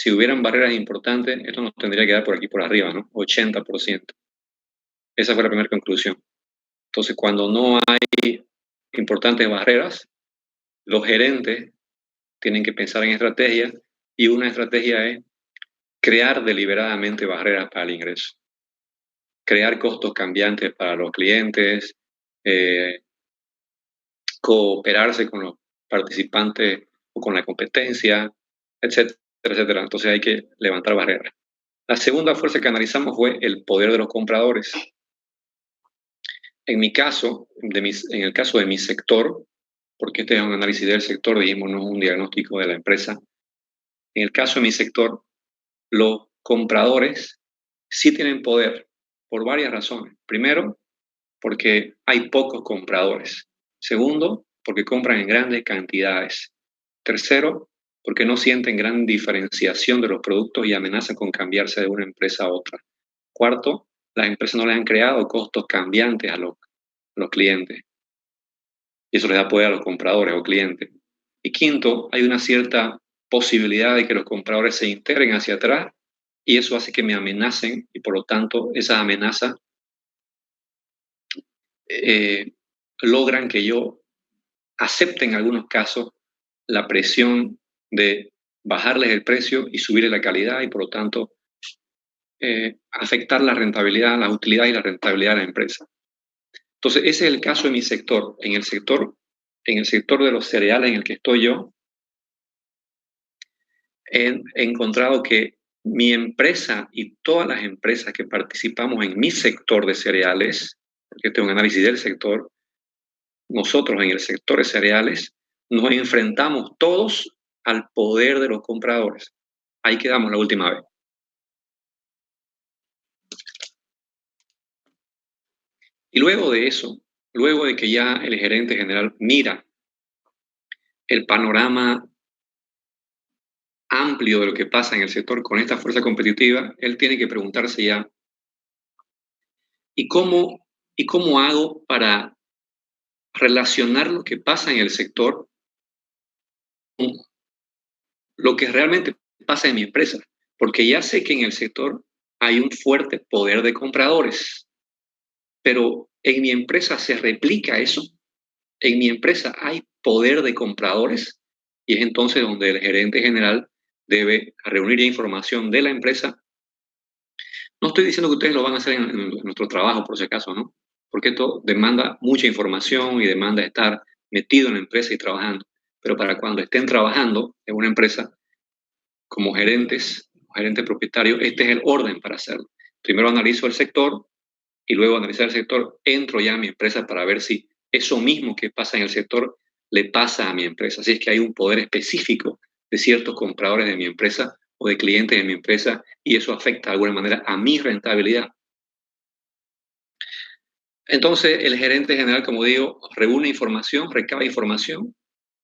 si hubieran barreras importantes, esto nos tendría que dar por aquí por arriba, ¿no? 80%. Esa fue la primera conclusión. Entonces, cuando no hay importantes barreras, los gerentes tienen que pensar en estrategias, y una estrategia es crear deliberadamente barreras para el ingreso, crear costos cambiantes para los clientes, cooperarse con los participantes o con la competencia, etcétera, etcétera. Entonces hay que levantar barreras. La segunda fuerza que analizamos fue el poder de los compradores. En mi caso, en el caso de mi sector, porque este es un análisis del sector, dijimos, no es un diagnóstico de la empresa. En el caso de mi sector, los compradores sí tienen poder por varias razones. Primero, porque hay pocos compradores. Segundo, porque compran en grandes cantidades. Tercero, porque no sienten gran diferenciación de los productos y amenazan con cambiarse de una empresa a otra. Cuarto, las empresas no le han creado costos cambiantes a los clientes. Y eso les da poder a los compradores o clientes. Y quinto, hay una cierta posibilidad de que los compradores se integren hacia atrás, y eso hace que me amenacen, y por lo tanto esas amenazas logran que yo acepte en algunos casos la presión de bajarles el precio y subirle la calidad, y por lo tanto afectar la rentabilidad, la utilidad y la rentabilidad de la empresa. Entonces, ese es el caso de mi sector. En el sector de los cereales en el que estoy yo, he encontrado que mi empresa y todas las empresas que participamos en mi sector de cereales, porque este es un análisis del sector, nosotros en el sector de cereales nos enfrentamos todos al poder de los compradores. Ahí quedamos la última vez. Y luego de eso, luego de que ya el gerente general mira el panorama amplio de lo que pasa en el sector con esta fuerza competitiva, él tiene que preguntarse ya, ¿y cómo hago para relacionar lo que pasa en el sector con lo que realmente pasa en mi empresa? Porque ya sé que en el sector hay un fuerte poder de compradores, pero en mi empresa se replica eso. En mi empresa hay poder de compradores, y es entonces donde el gerente general debe reunir información de la empresa. No estoy diciendo que ustedes lo van a hacer en nuestro trabajo, por si acaso, ¿no? Porque esto demanda mucha información y demanda estar metido en la empresa y trabajando. Pero para cuando estén trabajando en una empresa como gerentes, gerente propietario, este es el orden para hacerlo. Primero analizo el sector, y luego analizar el sector, entro ya a mi empresa para ver si eso mismo que pasa en el sector le pasa a mi empresa. Así es que hay un poder específico de ciertos compradores de mi empresa o de clientes de mi empresa, y eso afecta de alguna manera a mi rentabilidad. Entonces, el gerente general, como digo, reúne información, recaba información,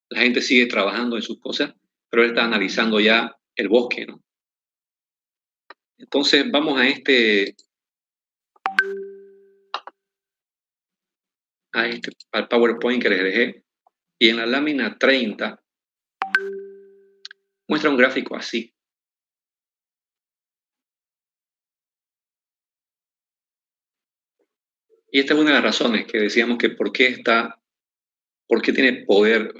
la gente sigue trabajando en sus cosas, pero él está analizando ya el bosque, ¿no? Entonces, vamos al PowerPoint que les dejé, y en la lámina 30 muestra un gráfico así. Y esta es una de las razones que decíamos que por qué tiene poder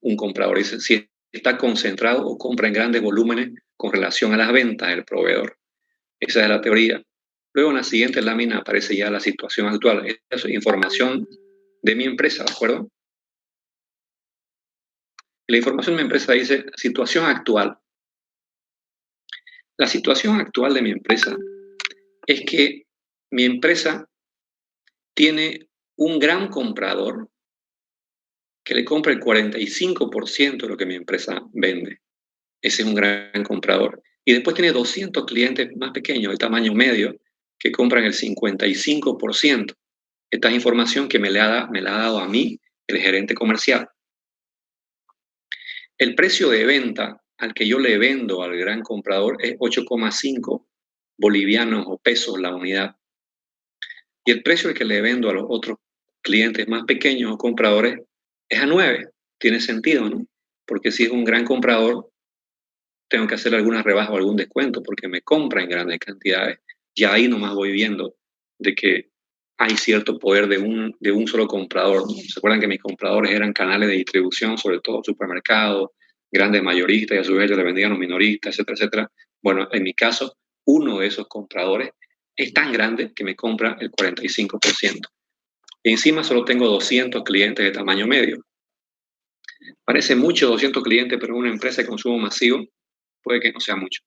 un comprador. Si está concentrado o compra en grandes volúmenes con relación a las ventas del proveedor. Esa es la teoría. Luego en la siguiente lámina aparece ya la situación actual. Esta es información de mi empresa, ¿de acuerdo? La información de mi empresa dice situación actual. La situación actual de mi empresa es que mi empresa tiene un gran comprador que le compra el 45% de lo que mi empresa vende. Ese es un gran comprador. Y después tiene 200 clientes más pequeños, de tamaño medio, que compran el 55%. Esta es información que me la ha dado a mí el gerente comercial. El precio de venta al que yo le vendo al gran comprador es 8,5 bolivianos o pesos la unidad. Y el precio al que le vendo a los otros clientes más pequeños o compradores es a 9. Tiene sentido, ¿no? Porque si es un gran comprador, tengo que hacer alguna rebaja o algún descuento porque me compra en grandes cantidades. Ya ahí nomás voy viendo de que hay cierto poder de un solo comprador, ¿no? ¿Se acuerdan que mis compradores eran canales de distribución, sobre todo supermercados, grandes mayoristas, y a su vez ellos le vendían a los minoristas, etcétera, etcétera? Bueno, en mi caso, uno de esos compradores es tan grande que me compra el 45%. Y encima solo tengo 200 clientes de tamaño medio. Parece mucho 200 clientes, pero en una empresa de consumo masivo puede que no sea mucho.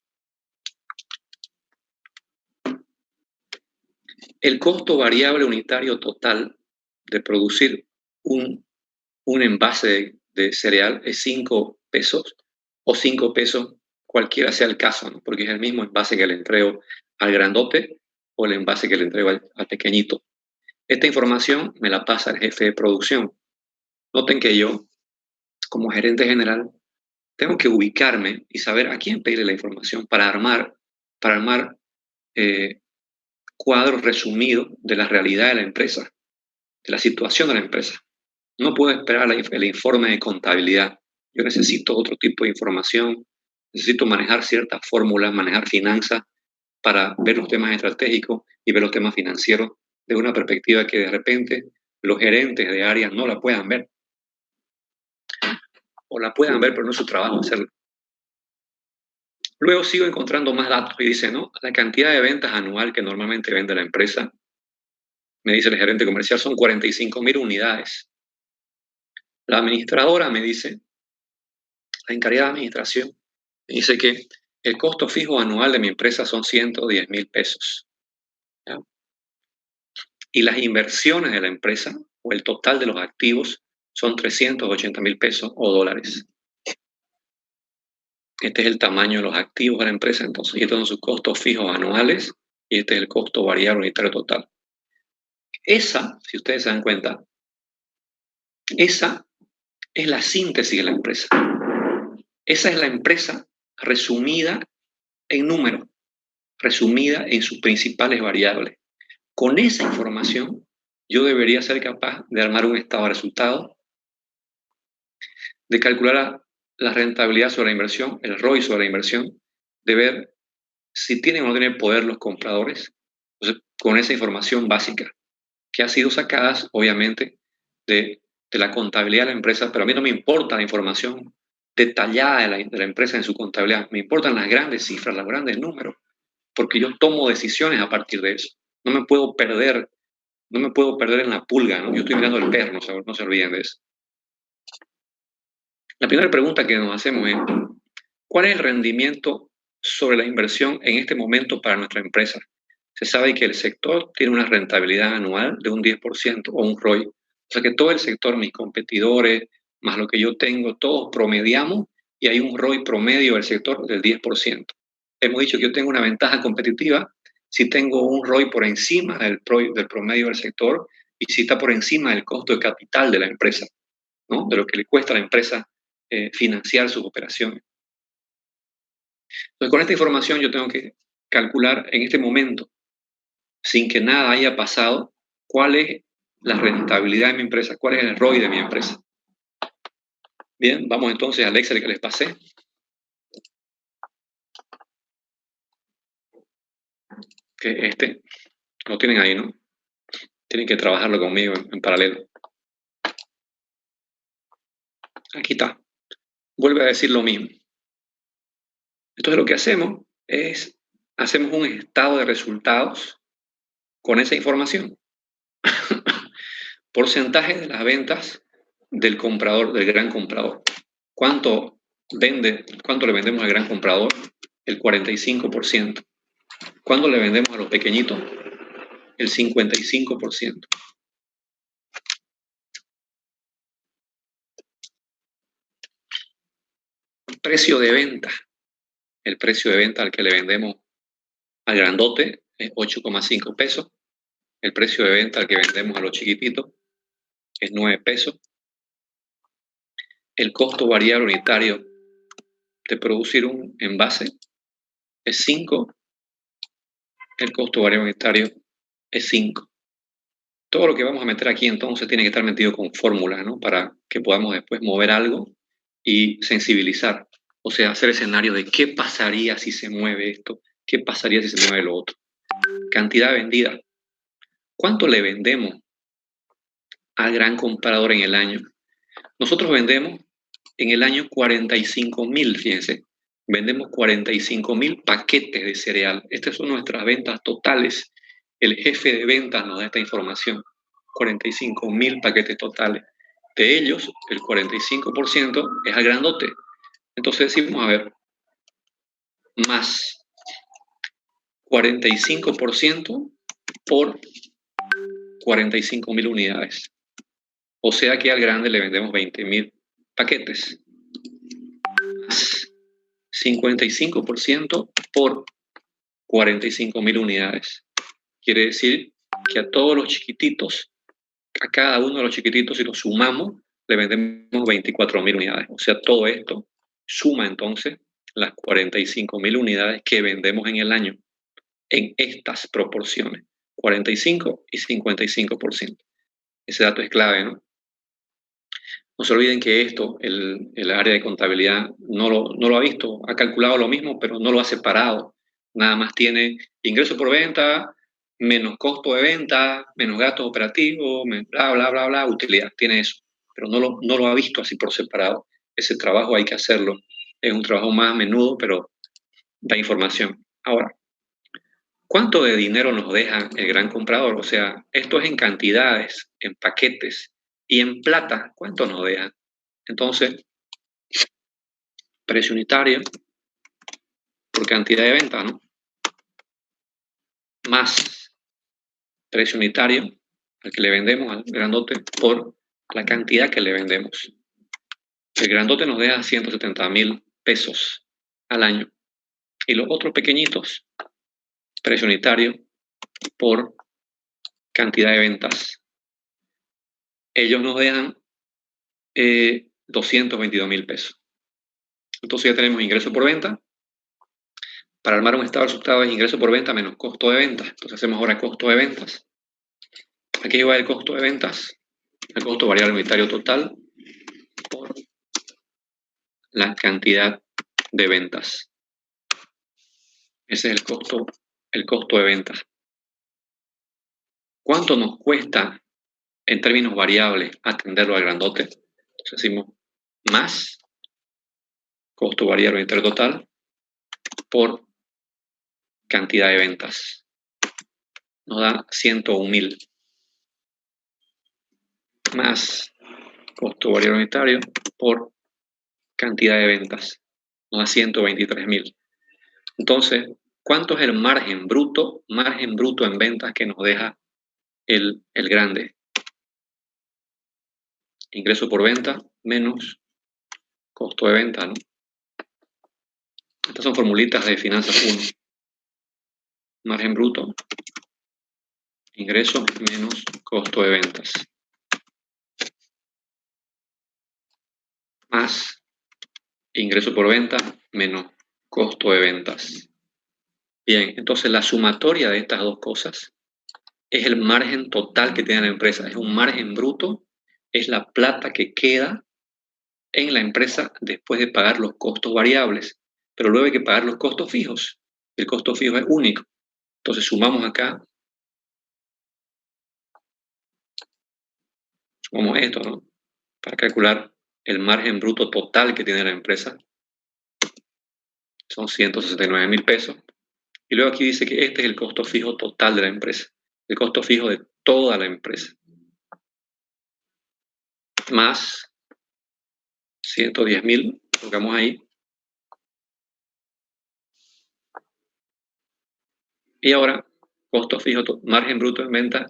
El costo variable unitario total de producir un envase de cereal es 5 pesos o 5 pesos, cualquiera sea el caso, ¿no? Porque es el mismo envase que le entrego al grandote o el envase que le entrego al pequeñito. Esta información me la pasa el jefe de producción. Noten que yo, como gerente general, tengo que ubicarme y saber a quién pedirle la información para armar eh, cuadros resumidos de la realidad de la empresa, de la situación de la empresa. No puedo esperar el informe de contabilidad. Yo necesito otro tipo de información, necesito manejar ciertas fórmulas, manejar finanzas para ver los temas estratégicos y ver los temas financieros de una perspectiva que de repente los gerentes de áreas no la puedan ver. O la puedan ver, pero no es su trabajo hacerlo. Luego sigo encontrando más datos y dice, ¿no? La cantidad de ventas anual que normalmente vende la empresa, me dice el gerente comercial, son 45.000 unidades. La administradora me dice, la encargada de administración, me dice que el costo fijo anual de mi empresa son 110.000 pesos. ¿Ya? Y las inversiones de la empresa, o el total de los activos, son 380.000 pesos o dólares. Este es el tamaño de los activos de la empresa, entonces, y estos son sus costos fijos anuales, y este es el costo variable unitario total. Esa, si ustedes se dan cuenta, esa es la síntesis de la empresa. Esa es la empresa resumida en números, resumida en sus principales variables. Con esa información, yo debería ser capaz de armar un estado de resultados, de calcular la rentabilidad sobre la inversión, el ROI sobre la inversión, de ver si tienen o no tienen poder los compradores. Entonces, con esa información básica, que ha sido sacada, obviamente, de la contabilidad de la empresa, pero a mí no me importa la información detallada de la empresa en su contabilidad, me importan las grandes cifras, los grandes números, porque yo tomo decisiones a partir de eso. No me puedo perder, no me puedo perder en la pulga, ¿no? Yo estoy mirando el perro, no se olviden de eso. La primera pregunta que nos hacemos es, ¿cuál es el rendimiento sobre la inversión en este momento para nuestra empresa? Se sabe que el sector tiene una rentabilidad anual de un 10% o un ROI. O sea que todo el sector, mis competidores, más lo que yo tengo, todos promediamos y hay un ROI promedio del sector del 10%. Hemos dicho que yo tengo una ventaja competitiva si tengo un ROI por encima del promedio del sector y si está por encima del costo de capital de la empresa, ¿no? De lo que le cuesta a la empresa financiar sus operaciones. Entonces, con esta información yo tengo que calcular en este momento, sin que nada haya pasado, cuál es la rentabilidad de mi empresa, cuál es el ROI de mi empresa. Bien, vamos entonces al Excel que les pasé. Que este lo tienen ahí, ¿no? Tienen que trabajarlo conmigo en paralelo. Aquí está. Vuelve a decir lo mismo. Entonces lo que hacemos es, hacemos un estado de resultados con esa información. Porcentaje de las ventas del comprador, del gran comprador. ¿Cuánto le vendemos al gran comprador? El 45%. ¿Cuánto le vendemos a los pequeñitos? El 55%. Precio de venta. El precio de venta al que le vendemos al grandote es 8,5 pesos. El precio de venta al que vendemos a los chiquititos es 9 pesos. El costo variable unitario de producir un envase es 5. El costo variable unitario es 5. Todo lo que vamos a meter aquí entonces tiene que estar metido con fórmulas, ¿no? Para que podamos después mover algo y sensibilizar. O sea, hacer escenario de qué pasaría si se mueve esto, qué pasaría si se mueve lo otro. Cantidad vendida. ¿Cuánto le vendemos al gran comprador en el año? Nosotros vendemos en el año 45.000, fíjense. Vendemos 45.000 paquetes de cereal. Estas son nuestras ventas totales. El jefe de ventas nos da esta información. 45.000 paquetes totales. De ellos, el 45% es al grandote. Entonces decimos, a ver, más 45% por 45.000 unidades. O sea que al grande le vendemos 20.000 paquetes. Más 55% por 45.000 unidades. Quiere decir que a todos los chiquititos, a cada uno de los chiquititos, si los sumamos, le vendemos 24.000 unidades. O sea, todo esto suma entonces las 45.000 unidades que vendemos en el año en estas proporciones, 45 y 55%. Ese dato es clave, ¿no? No se olviden que esto, el área de contabilidad no lo ha visto, ha calculado lo mismo, pero no lo ha separado. Nada más tiene ingreso por venta, menos costo de venta, menos gastos operativos, bla, bla, bla, bla, utilidad. Tiene eso, pero no lo ha visto así por separado. Ese trabajo hay que hacerlo. Es un trabajo más a menudo, pero da información. Ahora, ¿cuánto de dinero nos deja el gran comprador? O sea, esto es en cantidades, en paquetes y en plata. ¿Cuánto nos deja? Entonces, precio unitario por cantidad de venta, ¿no? Más precio unitario al que le vendemos al grandote por la cantidad que le vendemos. El grandote nos deja 170.000 pesos al año. Y los otros pequeñitos, precio unitario por cantidad de ventas. Ellos nos dejan 222.000 pesos. Entonces ya tenemos ingreso por venta. Para armar un estado de resultados es ingreso por venta menos costo de ventas. Entonces hacemos ahora costo de ventas. Aquí va el costo de ventas, el costo variable unitario total por la cantidad de ventas. Ese es el costo de ventas. ¿Cuánto nos cuesta en términos variables atenderlo al grandote? Entonces decimos más costo variable unitario total por cantidad de ventas. Nos da 101.000. Más costo variable unitario por cantidad de ventas. Nos da 123.000. Entonces, ¿cuánto es el margen bruto? Margen bruto en ventas que nos deja el grande. Ingreso por venta menos costo de venta, ¿no? Estas son formulitas de finanzas 1. Margen bruto, ingreso menos costo de ventas. Más ingreso por venta menos costo de ventas. Bien, entonces la sumatoria de estas dos cosas es el margen total que tiene la empresa. Es un margen bruto, es la plata que queda en la empresa después de pagar los costos variables. Pero luego hay que pagar los costos fijos. El costo fijo es único. Entonces sumamos acá, sumamos esto, ¿no? Para calcular el margen bruto total que tiene la empresa. Son 169.000 pesos. Y luego aquí dice que este es el costo fijo total de la empresa. El costo fijo de toda la empresa. Más 110.000, colocamos ahí. Y ahora, costo fijo, margen bruto en venta,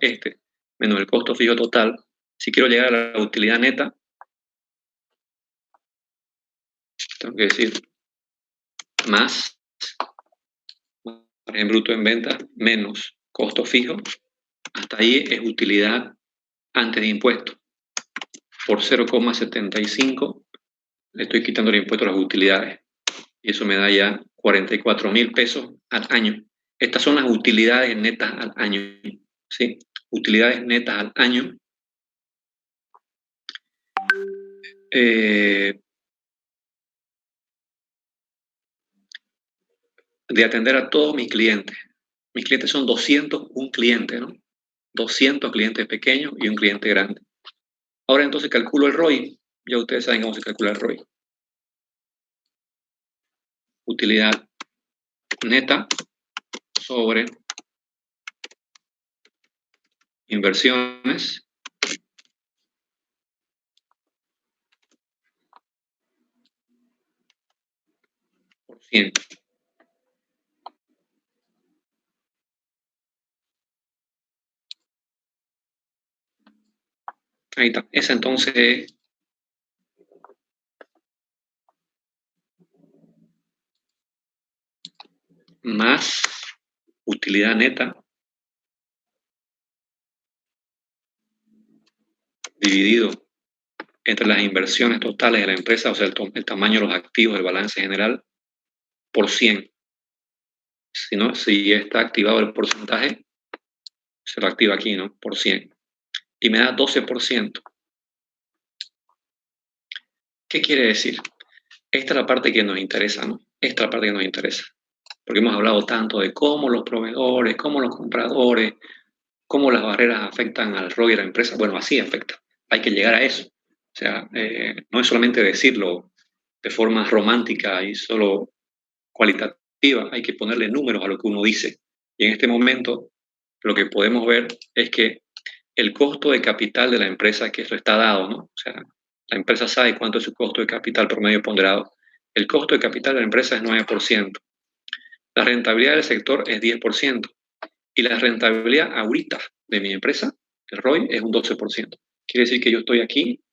menos el costo fijo total. Si quiero llegar a la utilidad neta, tengo que decir más margen bruto en venta menos costo fijo. Hasta ahí es utilidad antes de impuestos. Por 0,75 le estoy quitando el impuesto a las utilidades. Y eso me da ya 44.000 pesos al año. Estas son las utilidades netas al año. ¿Sí? Utilidades netas al año. de atender a todos mis clientes. Mis clientes son 201 clientes, ¿no? 200 clientes pequeños y un cliente grande. Ahora entonces calculo el ROI. Ya ustedes saben cómo se calcula el ROI. Utilidad neta sobre inversiones por 100. Ahí está. Esa entonces más utilidad neta dividido entre las inversiones totales de la empresa, o sea, el tamaño de los activos del balance general, por 100. Si está activado el porcentaje, se lo activa aquí, ¿no? Por 100. Y me da 12%. ¿Qué quiere decir? Esta es la parte que nos interesa, ¿no? Esta es la parte que nos interesa. Porque hemos hablado tanto de cómo los proveedores, cómo los compradores, cómo las barreras afectan al ROI de la empresa. Bueno, así afecta. Hay que llegar a eso. O sea, no es solamente decirlo de forma romántica y solo cualitativa, hay que ponerle números a lo que uno dice. Y en este momento, lo que podemos ver es que el costo de capital de la empresa, que eso está dado, ¿no? O sea, la empresa sabe cuánto es su costo de capital promedio ponderado. El costo de capital de la empresa es 9%. La rentabilidad del sector es 10%. Y la rentabilidad ahorita de mi empresa, el ROI, es un 12%. Quiere decir que yo estoy aquí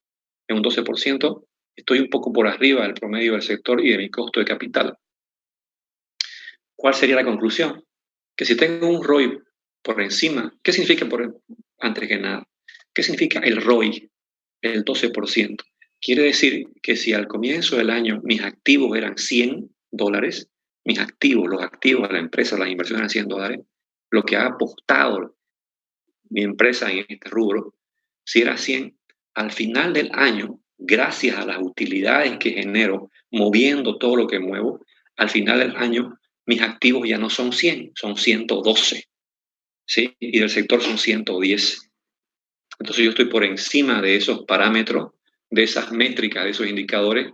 en un 12%, estoy un poco por arriba del promedio del sector y de mi costo de capital. ¿Cuál sería la conclusión? Que si tengo un ROI por encima, ¿qué significa antes que nada? ¿Qué significa el ROI, el 12%? Quiere decir que si al comienzo del año mis activos eran $100, mis activos, los activos de la empresa, las inversiones eran $100, lo que ha apostado mi empresa en este rubro, si era 100, al final del año, gracias a las utilidades que genero moviendo todo lo que muevo, al final del año mis activos ya no son 100, son 112, ¿sí? Y del sector son 110. Entonces yo estoy por encima de esos parámetros, de esas métricas, de esos indicadores,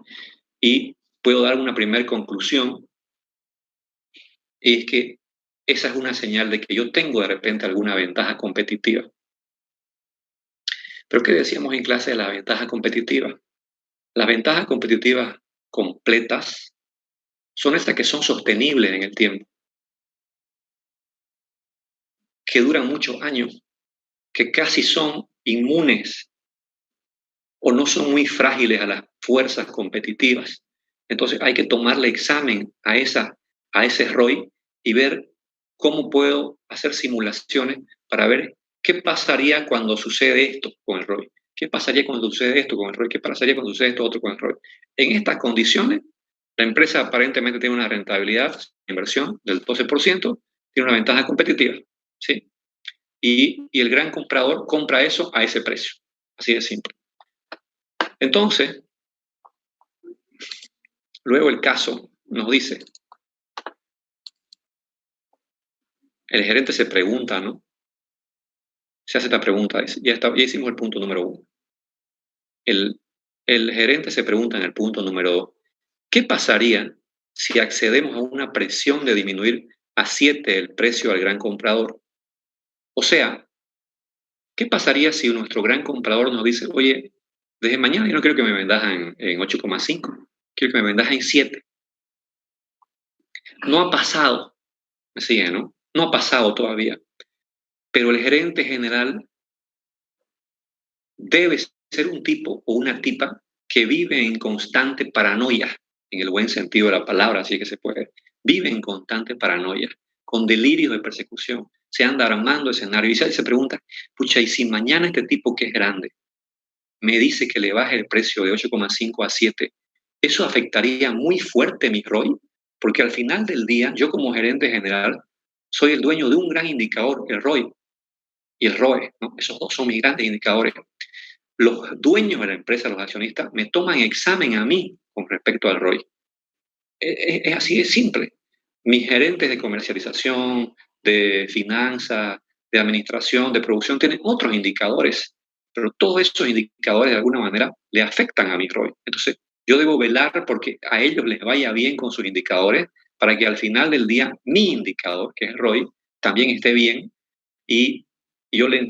y puedo dar una primera conclusión, y es que esa es una señal de que yo tengo de repente alguna ventaja competitiva. Pero ¿qué decíamos en clase de la ventaja competitiva? Las ventajas competitivas completas son estas que son sostenibles en el tiempo, que duran muchos años, que casi son inmunes o no son muy frágiles a las fuerzas competitivas. Entonces hay que tomarle examen a ese ROI y ver cómo puedo hacer simulaciones para ver qué pasaría cuando sucede esto con el ROI. ¿Qué pasaría cuando sucede esto con el ROI? ¿Qué pasaría cuando sucede esto otro con el ROI? En estas condiciones, la empresa aparentemente tiene una rentabilidad de inversión del 12%, tiene una ventaja competitiva, ¿sí? Y el gran comprador compra eso a ese precio. Así de simple. Entonces, luego el caso nos dice, el gerente se pregunta, ¿no? Se hace esta pregunta, ya hicimos el punto número 1. El gerente se pregunta en el punto número 2, ¿qué pasaría si accedemos a una presión de disminuir a 7 el precio al gran comprador? O sea, ¿qué pasaría si nuestro gran comprador nos dice, oye, desde mañana yo no quiero que me vendas en 8,5, quiero que me vendas en 7? No ha pasado, me sigue, ¿no? No ha pasado todavía, pero el gerente general debe ser un tipo o una tipa que vive en constante paranoia, en el buen sentido de la palabra, así que se puede. Vive en constante paranoia, con delirios de persecución. Se anda armando escenarios y se pregunta, pucha, ¿y si mañana este tipo que es grande me dice que le baje el precio de 8,5 a 7? ¿Eso afectaría muy fuerte mi ROI? Porque al final del día, yo como gerente general, soy el dueño de un gran indicador, el ROI y el ROE, ¿no? Esos dos son mis grandes indicadores. Los dueños de la empresa, los accionistas, me toman examen a mí con respecto al ROI. Es así de simple. mis gerentes de comercialización, de finanzas, de administración, de producción, tienen otros indicadores, pero todos esos indicadores de alguna manera le afectan a mi ROI. Entonces, yo debo velar porque a ellos les vaya bien con sus indicadores para que al final del día mi indicador, que es el ROI, también esté bien y yo le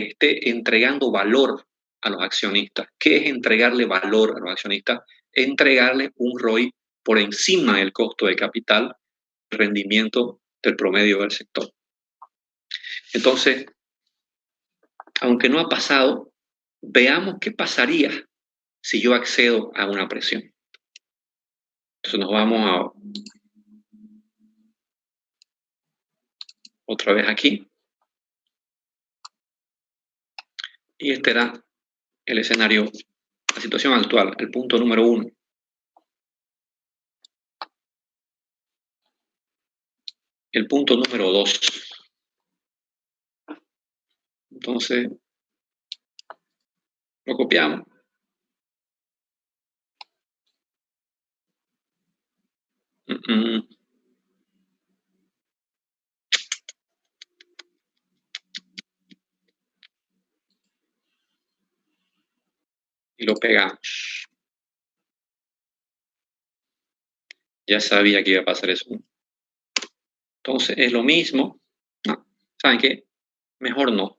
esté entregando valor a los accionistas. ¿Qué es entregarle valor a los accionistas? Entregarle un ROI por encima del costo de capital, rendimiento del promedio del sector. Entonces, aunque no ha pasado, veamos qué pasaría si yo accedo a una presión. Entonces nos vamos a otra vez aquí. Y este era el escenario, la situación actual, el punto número 1. El punto número 2. Entonces, lo copiamos. Y lo pegamos. Ya sabía que iba a pasar eso. Entonces, es lo mismo. No, ¿saben qué? Mejor no.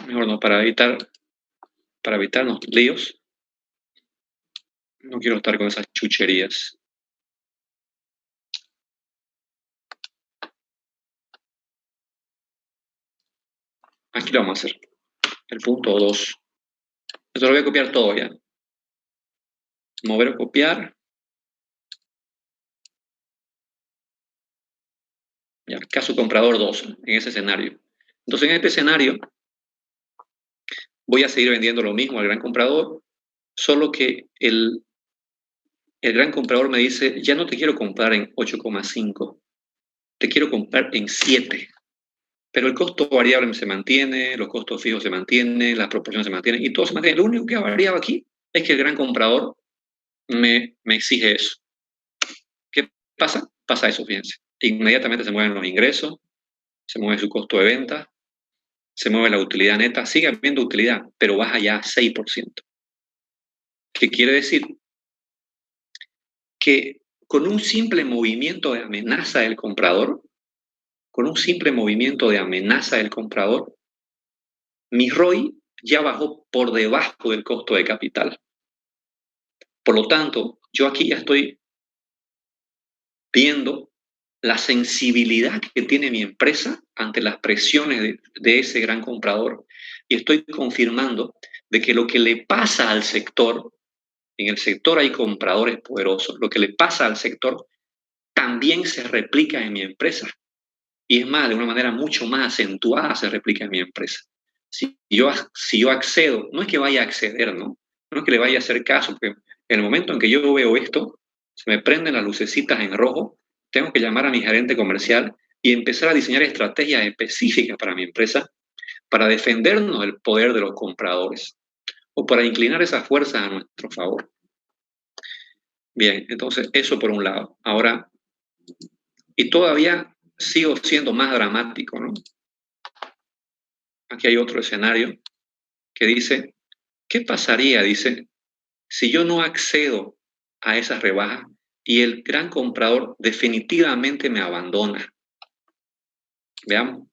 Mejor no, para evitarnos líos. No quiero estar con esas chucherías. Aquí lo vamos a hacer. El punto 2. Esto lo voy a copiar todo ya. Mover o copiar. Ya, caso comprador 2, en ese escenario. Entonces, en este escenario, voy a seguir vendiendo lo mismo al gran comprador, solo que el gran comprador me dice, ya no te quiero comprar en 8,5, te quiero comprar en 7. Pero el costo variable se mantiene, los costos fijos se mantienen, las proporciones se mantienen y todo se mantiene. Lo único que ha variado aquí es que el gran comprador me exige eso. ¿Qué pasa? Pasa eso, fíjense. Inmediatamente se mueven los ingresos, se mueve su costo de venta, se mueve la utilidad neta, sigue habiendo utilidad, pero baja ya 6%. ¿Qué quiere decir? Que con un simple movimiento de amenaza del comprador, mi ROI ya bajó por debajo del costo de capital. Por lo tanto, yo aquí ya estoy viendo la sensibilidad que tiene mi empresa ante las presiones de ese gran comprador y estoy confirmando de que lo que le pasa al sector, en el sector hay compradores poderosos, lo que le pasa al sector también se replica en mi empresa. Y es más, de una manera mucho más acentuada se replica en mi empresa. Si yo accedo, no es que vaya a acceder, ¿no? No es que le vaya a hacer caso, porque en el momento en que yo veo esto, se me prenden las lucecitas en rojo, tengo que llamar a mi gerente comercial y empezar a diseñar estrategias específicas para mi empresa para defendernos del poder de los compradores o para inclinar esas fuerzas a nuestro favor. Bien, entonces eso por un lado. Ahora, y todavía sigo siendo más dramático, ¿no? Aquí hay otro escenario que dice, ¿qué pasaría, dice, si yo no accedo a esas rebajas y el gran comprador definitivamente me abandona? Veamos.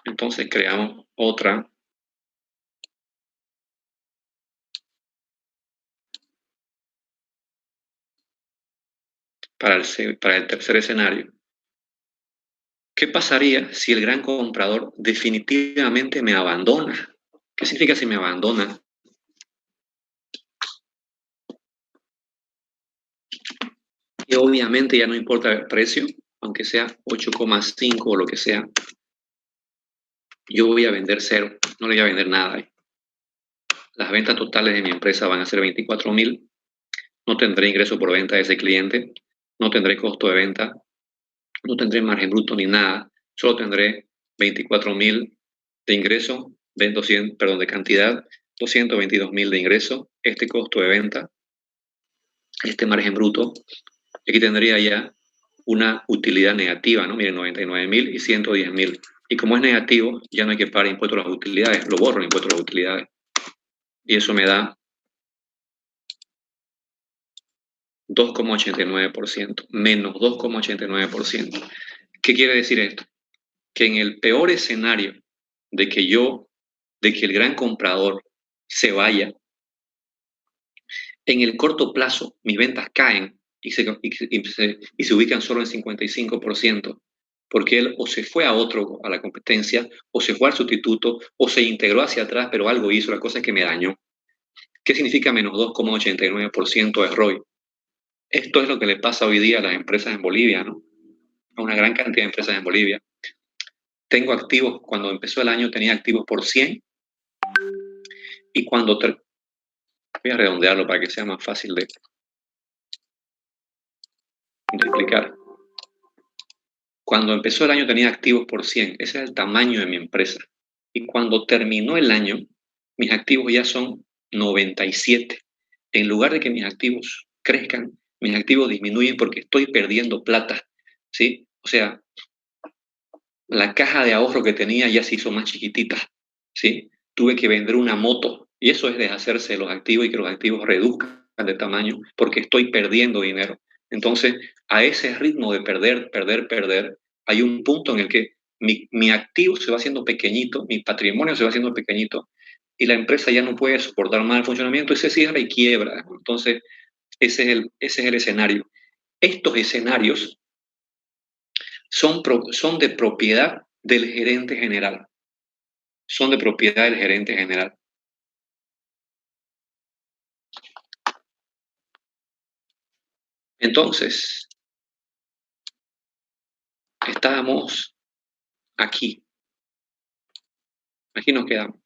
Entonces creamos otra. Para el tercer escenario. ¿Qué pasaría si el gran comprador definitivamente me abandona? ¿Qué significa si me abandona? Y obviamente ya no importa el precio, aunque sea 8,5 o lo que sea, yo voy a vender 0, no le voy a vender nada. Las ventas totales de mi empresa van a ser 24,000, no tendré ingreso por venta de ese cliente, no tendré costo de venta, no tendré margen bruto ni nada, solo tendré 24,000 de ingreso, de cantidad, 222.000 de ingreso, este costo de venta, este margen bruto. Aquí tendría ya una utilidad negativa, ¿no? Miren, 99.000 y 110.000. Y como es negativo, ya no hay que pagar impuestos a las utilidades, lo borro el impuesto a las utilidades. Y eso me da 2,89%, menos 2,89%. ¿Qué quiere decir esto? Que en el peor escenario de que el gran comprador se vaya, en el corto plazo mis ventas caen y se ubican solo en 55%, porque él o se fue a la competencia, o se fue al sustituto, o se integró hacia atrás, pero algo hizo, la cosa es que me dañó. ¿Qué significa menos 2,89% de ROI? Esto es lo que le pasa hoy día a las empresas en Bolivia, ¿no? A una gran cantidad de empresas en Bolivia. Tengo activos, cuando empezó el año tenía activos por 100, y cuando voy a redondearlo para que sea más fácil de explicar. Cuando empezó el año tenía activos por 100, ese era el tamaño de mi empresa. Y cuando terminó el año, mis activos ya son 97. En lugar de que mis activos crezcan, mis activos disminuyen porque estoy perdiendo plata, ¿sí? O sea, la caja de ahorro que tenía ya se hizo más chiquitita, ¿sí? Tuve que vender una moto, y eso es deshacerse de los activos y que los activos reduzcan de tamaño porque estoy perdiendo dinero. Entonces, a ese ritmo de perder, hay un punto en el que mi activo se va haciendo pequeñito, mi patrimonio se va haciendo pequeñito, y la empresa ya no puede soportar más el funcionamiento y se cierra y quiebra. Entonces, ese es el escenario. Estos escenarios son de propiedad del gerente general. Son de propiedad del gerente general. Entonces, estábamos aquí. Aquí nos quedamos.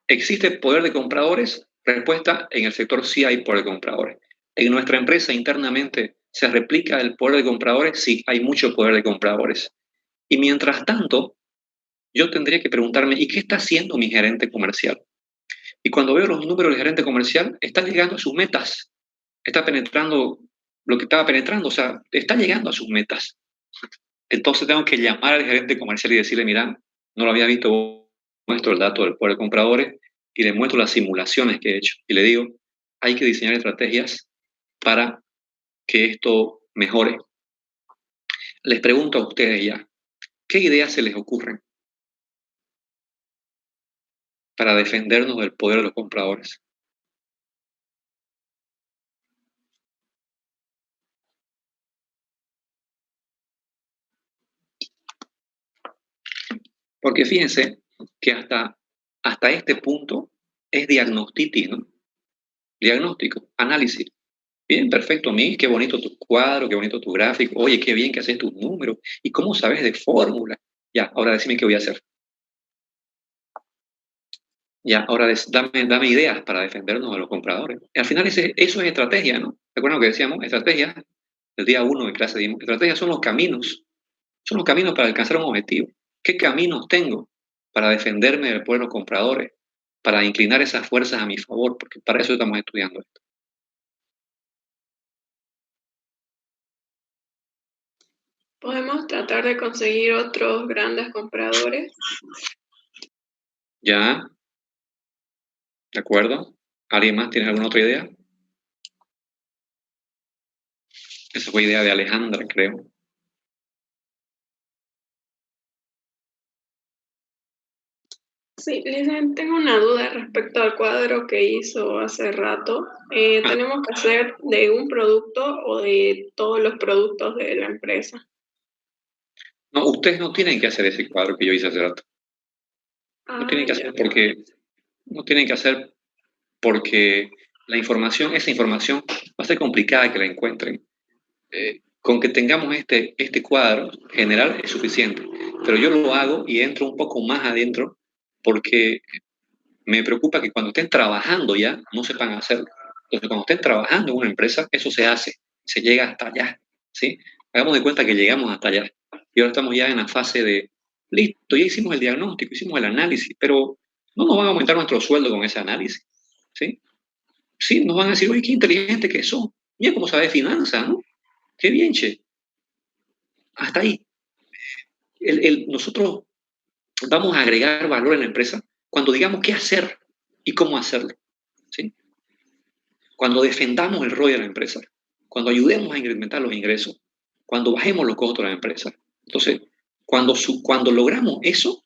¿Existe poder de compradores? Respuesta, en el sector sí hay poder de compradores. En nuestra empresa internamente se replica el poder de compradores, sí, hay mucho poder de compradores. Y mientras tanto, yo tendría que preguntarme, ¿y qué está haciendo mi gerente comercial? Y cuando veo los números del gerente comercial, está llegando a sus metas, está penetrando lo que estaba penetrando, o sea, está llegando a sus metas. Entonces tengo que llamar al gerente comercial y decirle, mira, no lo había visto, muestro el dato del poder de compradores y le muestro las simulaciones que he hecho. Y le digo, hay que diseñar estrategias para que esto mejore. Les pregunto a ustedes ya, ¿qué ideas se les ocurren para defendernos del poder de los compradores? Porque fíjense que hasta este punto es diagnostitis, ¿no? Diagnóstico, análisis. Bien, perfecto, a mí, qué bonito tu cuadro, qué bonito tu gráfico, oye, qué bien que haces tus números, y cómo sabes de fórmula. Ya, ahora decime qué voy a hacer. Ya, ahora dame ideas para defendernos de los compradores. Y al final eso es estrategia, ¿no? ¿Recuerdan lo que decíamos? Estrategia, el día 1 de clase dimos, estrategias son los caminos para alcanzar un objetivo. ¿Qué caminos tengo para defenderme del poder de los compradores? Para inclinar esas fuerzas a mi favor, porque para eso estamos estudiando esto. Podemos tratar de conseguir otros grandes compradores. Ya, ¿de acuerdo? ¿Alguien más tiene alguna otra idea? Esa fue idea de Alejandra, creo. Sí, Lizeth, tengo una duda respecto al cuadro que hizo hace rato. ¿Tenemos que hacer de un producto o de todos los productos de la empresa? No, ustedes no tienen que hacer ese cuadro que yo hice hace rato. No tienen que Ya. hacer porque, no tienen que hacer porque esa información va a ser complicada que la encuentren. Con que tengamos este cuadro general es suficiente, pero yo lo hago y entro un poco más adentro porque me preocupa que cuando estén trabajando ya no sepan hacerlo. Entonces, cuando estén trabajando en una empresa, eso se hace, se llega hasta allá, ¿sí? Hagamos de cuenta que llegamos hasta allá. Y ahora estamos ya en la fase Listo, ya hicimos el diagnóstico, hicimos el análisis, pero no nos van a aumentar nuestro sueldo con ese análisis, ¿sí? Sí, nos van a decir, oye, qué inteligente que son. Mira cómo sabe finanzas, ¿no? Qué bien, che. Hasta ahí. Nosotros vamos a agregar valor en la empresa cuando digamos qué hacer y cómo hacerlo, ¿sí? Cuando defendamos el rol de la empresa, cuando ayudemos a incrementar los ingresos, cuando bajemos los costos de la empresa. Entonces, cuando logramos eso,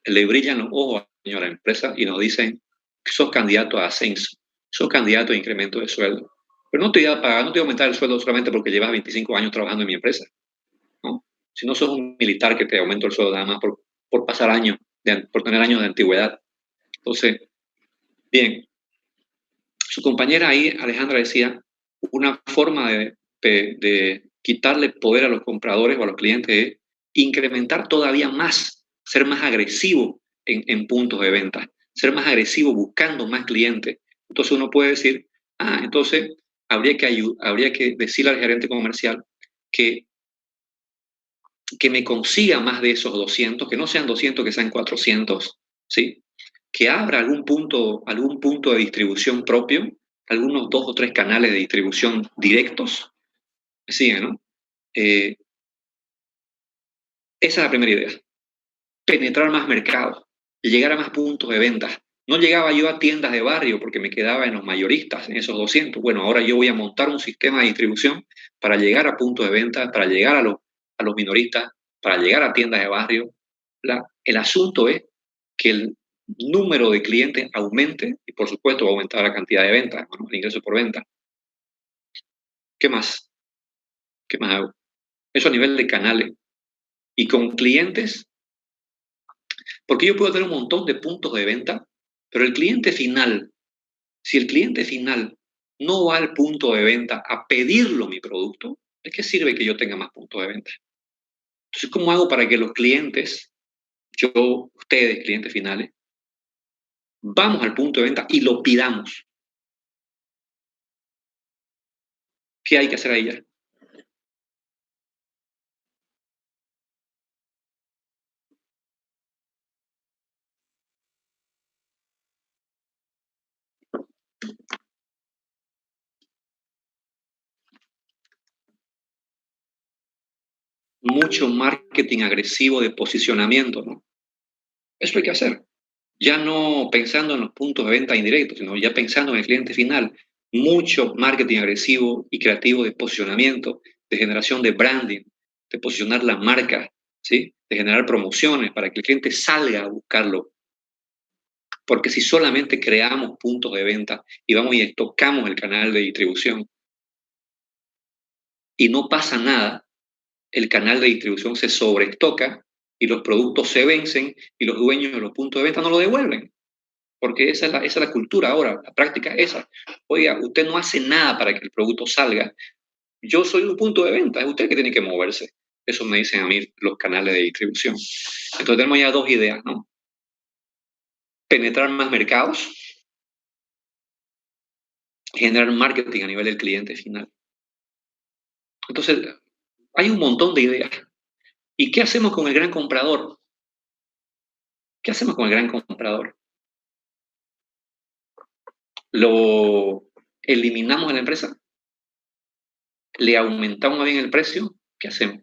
le brillan los ojos a la empresa y nos dicen que sos candidato a ascenso, sos candidato a incremento de sueldo. Pero no te voy a pagar, no te voy a aumentar el sueldo solamente porque llevas 25 años trabajando en mi empresa, ¿no? Si no sos un militar que te aumento el sueldo nada más por pasar años, por tener años de antigüedad. Entonces, bien, su compañera ahí, Alejandra, decía, una forma de quitarle poder a los compradores o a los clientes es incrementar todavía más, ser más agresivo en puntos de venta, ser más agresivo buscando más clientes. Entonces uno puede decir, entonces habría que decirle al gerente comercial que, que me consiga más de esos 200, que no sean 200, que sean 400, ¿sí? Que abra algún punto de distribución propio, algunos 2 o 3 canales de distribución directos. ¿Me siguen, no? Esa es la primera idea. Penetrar más mercados, llegar a más puntos de venta. No llegaba yo a tiendas de barrio porque me quedaba en los mayoristas, en esos 200. Bueno, ahora yo voy a montar un sistema de distribución para llegar a puntos de venta, para llegar a los minoristas, para llegar a tiendas de barrio. El asunto es que el número de clientes aumente y, por supuesto, va a aumentar la cantidad de ventas, ¿no? El ingreso por venta. ¿Qué más? ¿Qué más hago? Eso a nivel de canales. Y con clientes, porque yo puedo tener un montón de puntos de venta, pero el cliente final, si el cliente final no va al punto de venta a pedirlo mi producto, ¿de qué sirve que yo tenga más puntos de venta? Entonces, ¿cómo hago para que los clientes, ustedes, clientes finales, vamos al punto de venta y lo pidamos? ¿Qué hay que hacer ahí ya? Mucho marketing agresivo de posicionamiento, ¿no? Eso hay que hacer. Ya no pensando en los puntos de venta indirectos, sino ya pensando en el cliente final. Mucho marketing agresivo y creativo de posicionamiento, de generación de branding, de posicionar la marca, ¿sí? De generar promociones para que el cliente salga a buscarlo. Porque si solamente creamos puntos de venta y vamos y tocamos el canal de distribución y no pasa nada, el canal de distribución se sobreestoca y los productos se vencen y los dueños de los puntos de venta no lo devuelven. Porque esa es la cultura ahora, la práctica es esa. Oiga, usted no hace nada para que el producto salga. Yo soy un punto de venta, es usted que tiene que moverse. Eso me dicen a mí los canales de distribución. Entonces tenemos ya 2 ideas, ¿no? Penetrar más mercados, generar marketing a nivel del cliente final. Entonces, hay un montón de ideas. ¿Y qué hacemos con el gran comprador? ¿Qué hacemos con el gran comprador? ¿Lo eliminamos de la empresa? ¿Le aumentamos bien el precio? ¿Qué hacemos?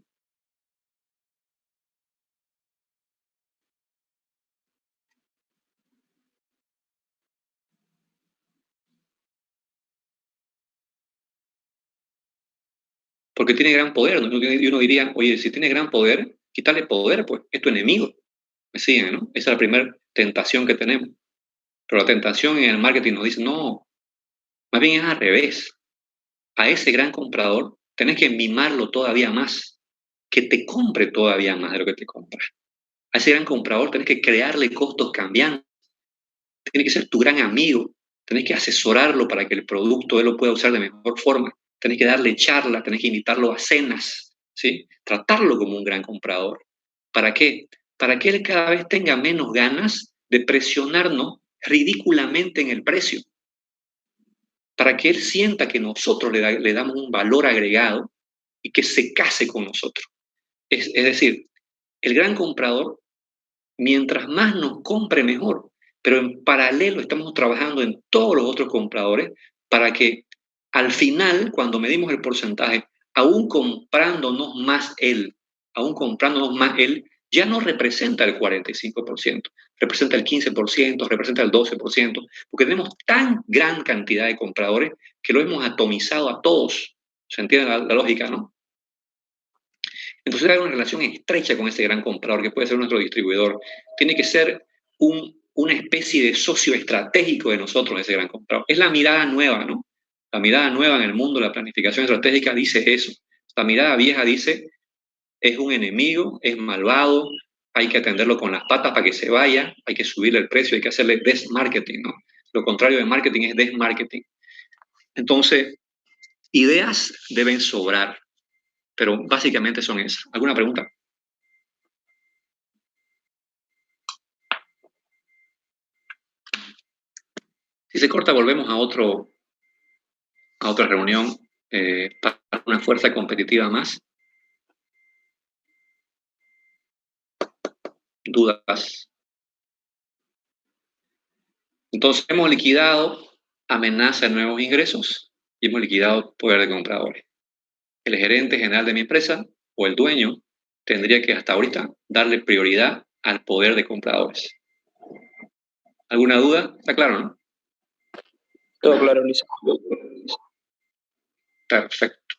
Porque tiene gran poder, ¿no? Y uno diría, oye, si tiene gran poder, quítale poder, pues, es tu enemigo. Me siguen, ¿no? Esa es la primera tentación que tenemos. Pero la tentación en el marketing nos dice, no, más bien es al revés. A ese gran comprador tenés que mimarlo todavía más, que te compre todavía más de lo que te compra. A ese gran comprador tenés que crearle costos cambiantes, tiene que ser tu gran amigo, tenés que asesorarlo para que el producto él lo pueda usar de mejor forma, tenés que darle charla, tenés que invitarlo a cenas, ¿sí? Tratarlo como un gran comprador. ¿Para qué? Para que él cada vez tenga menos ganas de presionarnos ridículamente en el precio, para que él sienta que nosotros le damos un valor agregado y que se case con nosotros. Es decir, el gran comprador mientras más nos compre, mejor. Pero en paralelo estamos trabajando en todos los otros compradores para que al final, cuando medimos el porcentaje, aún comprándonos más él, ya no representa el 45%, representa el 15%, representa el 12%, porque tenemos tan gran cantidad de compradores que lo hemos atomizado a todos. ¿Se entiende la lógica, no? Entonces hay una relación estrecha con ese gran comprador que puede ser nuestro distribuidor. Tiene que ser una especie de socio estratégico de nosotros, ese gran comprador. Es la mirada nueva, ¿no? La mirada nueva en el mundo, la planificación estratégica dice eso. La mirada vieja dice, es un enemigo, es malvado, hay que atenderlo con las patas para que se vaya, hay que subirle el precio, hay que hacerle desmarketing, ¿no? Lo contrario de marketing es desmarketing. Entonces, ideas deben sobrar, pero básicamente son esas. ¿Alguna pregunta? Si se corta, volvemos a otra reunión para una fuerza competitiva más. ¿Dudas? Entonces, hemos liquidado amenaza de nuevos ingresos y hemos liquidado poder de compradores. El gerente general de mi empresa o el dueño tendría que hasta ahorita darle prioridad al poder de compradores. ¿Alguna duda? ¿Está claro, no? Todo claro, Luis. Perfecto.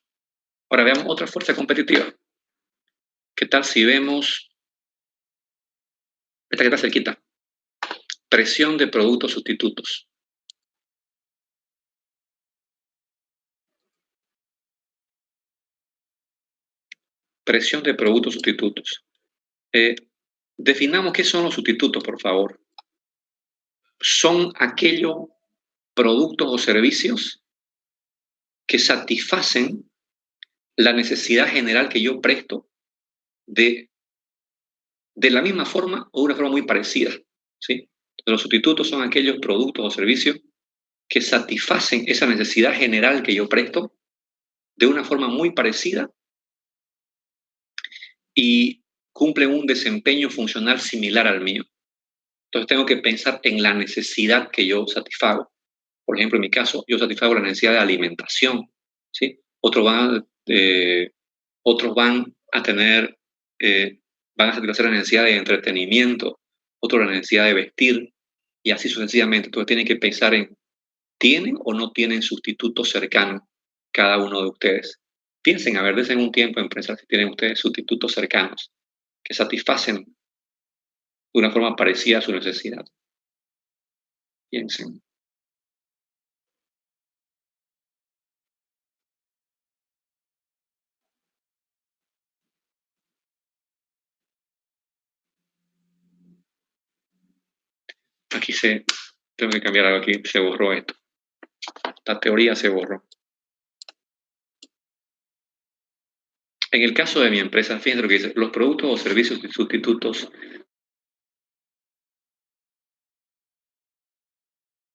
Ahora veamos otra fuerza competitiva. ¿Qué tal si vemos esta que está cerquita? Presión de productos sustitutos. Presión de productos sustitutos. Definamos qué son los sustitutos, por favor. Son aquellos productos o servicios que satisfacen la necesidad general que yo presto de la misma forma o de una forma muy parecida, ¿sí? Los sustitutos son aquellos productos o servicios que satisfacen esa necesidad general que yo presto de una forma muy parecida y cumplen un desempeño funcional similar al mío. Entonces tengo que pensar en la necesidad que yo satisfago. Por ejemplo, en mi caso, yo satisfago la necesidad de alimentación, ¿sí? Otros van a tener, van a satisfacer la necesidad de entretenimiento, otros la necesidad de vestir, y así sucesivamente. Entonces tienen que pensar en, ¿tienen o no tienen sustitutos cercanos cada uno de ustedes? Piensen, a ver, desde un tiempo en pensar si tienen ustedes sustitutos cercanos que satisfacen de una forma parecida a su necesidad. Piensen. Aquí tengo que cambiar algo aquí, se borró esto. La teoría se borró. En el caso de mi empresa, fíjense lo que dice, los productos o servicios sustitutos